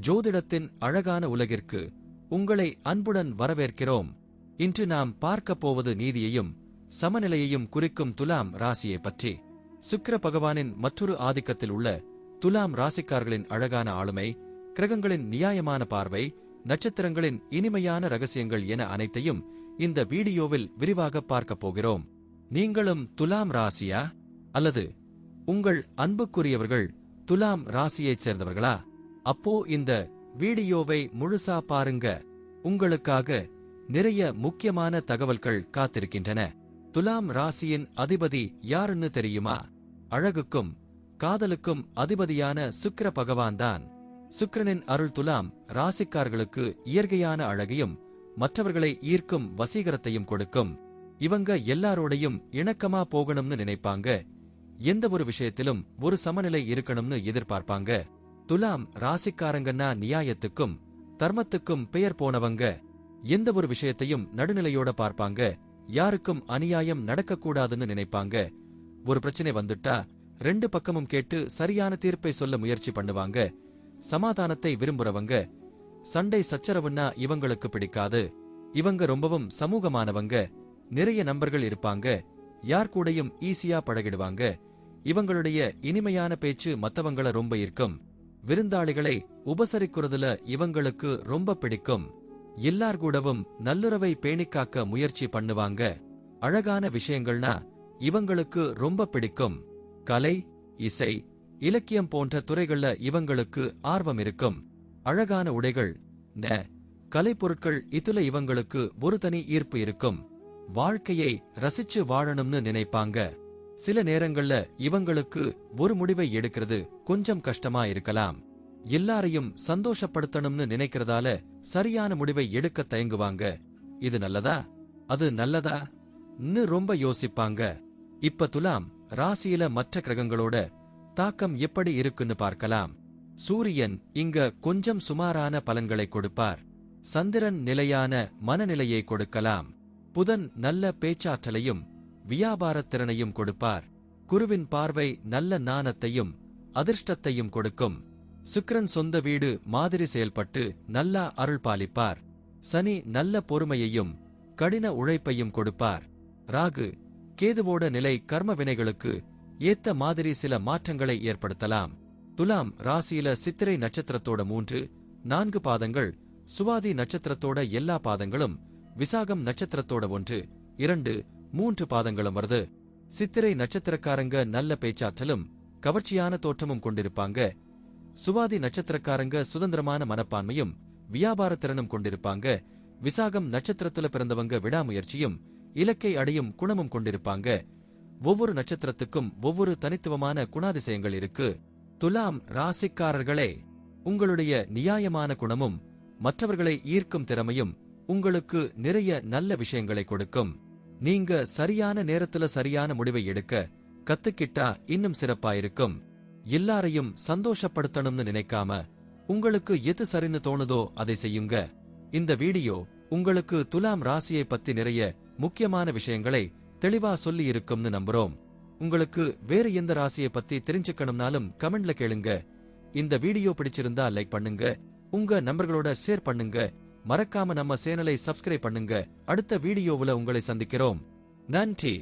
ஜோதிடத்தின் அழகான உலகிற்கு உங்களை அன்புடன் வரவேற்கிறோம். இன்று நாம் பார்க்கப் போவது நீதியையும் சமநிலையையும் குறிக்கும் துலாம் ராசியை பற்றி. சுக்கிர பகவானின் மற்றொரு ஆதிக்கத்தில் உள்ள துலாம் ராசிக்காரர்களின் அழகான ஆளுமை, கிரகங்களின் நியாயமான பார்வை, நட்சத்திரங்களின் இனிமையான ரகசியங்கள் என அனைத்தையும் இந்த வீடியோவில் விரிவாக பார்க்கப் போகிறோம். நீங்களும் துலாம் ராசியா? அல்லது உங்கள் அன்புக்குரியவர்கள் துலாம் ராசியைச் சேர்ந்தவர்களா? அப்போ இந்த வீடியோவை முழுசா பாருங்க. உங்களுக்காக நிறைய முக்கியமான தகவல்கள் காத்திருக்கின்றன. துலாம் ராசியின் அதிபதி யாருன்னு தெரியுமா? அழகுக்கும் காதலுக்கும் அதிபதியான சுக்கிர பகவான்தான். சுக்கிரனின் அருள் துலாம் ராசிக்காரர்களுக்கு இயற்கையான அழகையும் மற்றவர்களை ஈர்க்கும் வசீகரத்தையும் கொடுக்கும். இவங்க எல்லாரோடையும் இணக்கமா போகணும்னு நினைப்பாங்க. எந்த ஒரு விஷயத்திலும் ஒரு சமநிலை இருக்கணும்னு எதிர்பார்ப்பாங்க. துலாம் ராசிக்காரங்கன்னா நியாயத்துக்கும் தர்மத்துக்கும் பெயர் போனவங்க. எந்த ஒரு விஷயத்தையும் நடுநிலையோட பார்ப்பாங்க. யாருக்கும் அநியாயம் நடக்கக்கூடாதுன்னு நினைப்பாங்க. ஒரு பிரச்சனை வந்துட்டா ரெண்டு பக்கமும் கேட்டு சரியான தீர்ப்பை சொல்ல முயற்சி பண்ணுவாங்க. சமாதானத்தை விரும்புறவங்க. சண்டை சச்சரவுன்னா இவங்களுக்கு பிடிக்காது. இவங்க ரொம்பவும் சமூகமானவங்க. நிறைய நண்பர்கள் இருப்பாங்க. யார் கூடயும் ஈஸியா பழகிடுவாங்க. இவங்களுடைய இனிமையான பேச்சு மத்தவங்கள ரொம்ப ஈர்க்கும். விருந்தாளிகளை உபசரிக்கிறதுல இவங்களுக்கு ரொம்ப பிடிக்கும். எல்லார் கூடவும் நல்லுறவை பேணிக்காக்க முயற்சி பண்ணுவாங்க. அழகான விஷயங்கள்னா இவங்களுக்கு ரொம்ப பிடிக்கும். கலை, இசை, இலக்கியம் போன்ற துறைகள்ல இவங்களுக்கு ஆர்வம் இருக்கும். அழகான உடைகள், கலைப்பொருட்கள் இதுல இவங்களுக்கு ஒரு தனி ஈர்ப்பு இருக்கும். வாழ்க்கையை ரசிச்சு வாழணும்னு நினைப்பாங்க. சில நேரங்கள்ல இவங்களுக்கு ஒரு முடிவை எடுக்கிறது கொஞ்சம் கஷ்டமா இருக்கலாம். எல்லாரையும் சந்தோஷப்படுத்தணும்னு நினைக்கிறதால சரியான முடிவை எடுக்க தயங்குவாங்க. இது நல்லதா, அது நல்லதா ரொம்ப யோசிப்பாங்க. இப்ப துலாம் ராசியில மற்ற கிரகங்களோட தாக்கம் எப்படி இருக்குன்னு பார்க்கலாம். சூரியன் இங்க கொஞ்சம் சுமாரான பலன்களை கொடுப்பார். சந்திரன் நிலையான மனநிலையை கொடுக்கலாம். புதன் நல்ல பேச்சாற்றலையும் வியாபாரத் திறனையும் கொடுப்பார். குருவின் பார்வை நல்ல நாணத்தையும் அதிர்ஷ்டத்தையும் கொடுக்கும். சுக்கிரன் சொந்த வீடு மாதிரி செயல்பட்டு நல்லா அருள் பாலிப்பார். சனி நல்ல பொறுமையையும் கடின உழைப்பையும் கொடுப்பார். ராகு கேதுவோட நிலை கர்ம வினைகளுக்கு ஏத்த மாதிரி சில மாற்றங்களை ஏற்படுத்தலாம். துலாம் ராசியில சித்திரை நட்சத்திரத்தோட 3, 4 பாதங்கள், சுவாதி நட்சத்திரத்தோட எல்லா பாதங்களும், விசாகம் நட்சத்திரத்தோட 1, 2, 3 பாதங்களும் வருது. சித்திரை நட்சத்திரக்காரங்க நல்ல பேச்சாற்றலும் கவர்ச்சியான தோற்றமும் கொண்டிருப்பாங்க. சுவாதி நட்சத்திரக்காரங்க சுதந்திரமான மனப்பான்மையும் வியாபாரத்திறனும் கொண்டிருப்பாங்க. விசாகம் நட்சத்திரத்துல பிறந்தவங்க விடாமுயற்சியும் இலக்கை அடையும் குணமும் கொண்டிருப்பாங்க. ஒவ்வொரு நட்சத்திரத்துக்கும் ஒவ்வொரு தனித்துவமான குணாதிசயங்கள் இருக்கு. துலாம் ராசிக்காரர்களே, உங்களுடைய நியாயமான குணமும் மற்றவர்களை ஈர்க்கும் திறமையும் உங்களுக்கு நிறைய நல்ல விஷயங்களை கொடுக்கும். நீங்க சரியான நேரத்துல சரியான முடிவை எடுக்க கத்துக்கிட்டா இன்னும் சிறப்பாயிருக்கும். எல்லாரையும் சந்தோஷப்படுத்தணும்னு நினைக்காம உங்களுக்கு எது சரின்னு தோணுதோ அதை செய்யுங்க. இந்த வீடியோ உங்களுக்கு துலாம் ராசியை பத்தி நிறைய முக்கியமான விஷயங்களை தெளிவா சொல்லி இருக்கும்னு நம்புறோம். உங்களுக்கு வேற எந்த ராசியை பத்தி தெரிஞ்சுக்கணும்னாலும் கமெண்ட்ல கேளுங்க. இந்த வீடியோ பிடிச்சிருந்தா லைக் பண்ணுங்க, உங்க நண்பர்களோட ஷேர் பண்ணுங்க. மறக்காம நம்ம சேனலை சப்ஸ்கிரைப் பண்ணுங்க. அடுத்த வீடியோவுல உங்களை சந்திக்கிறோம். நன்றி.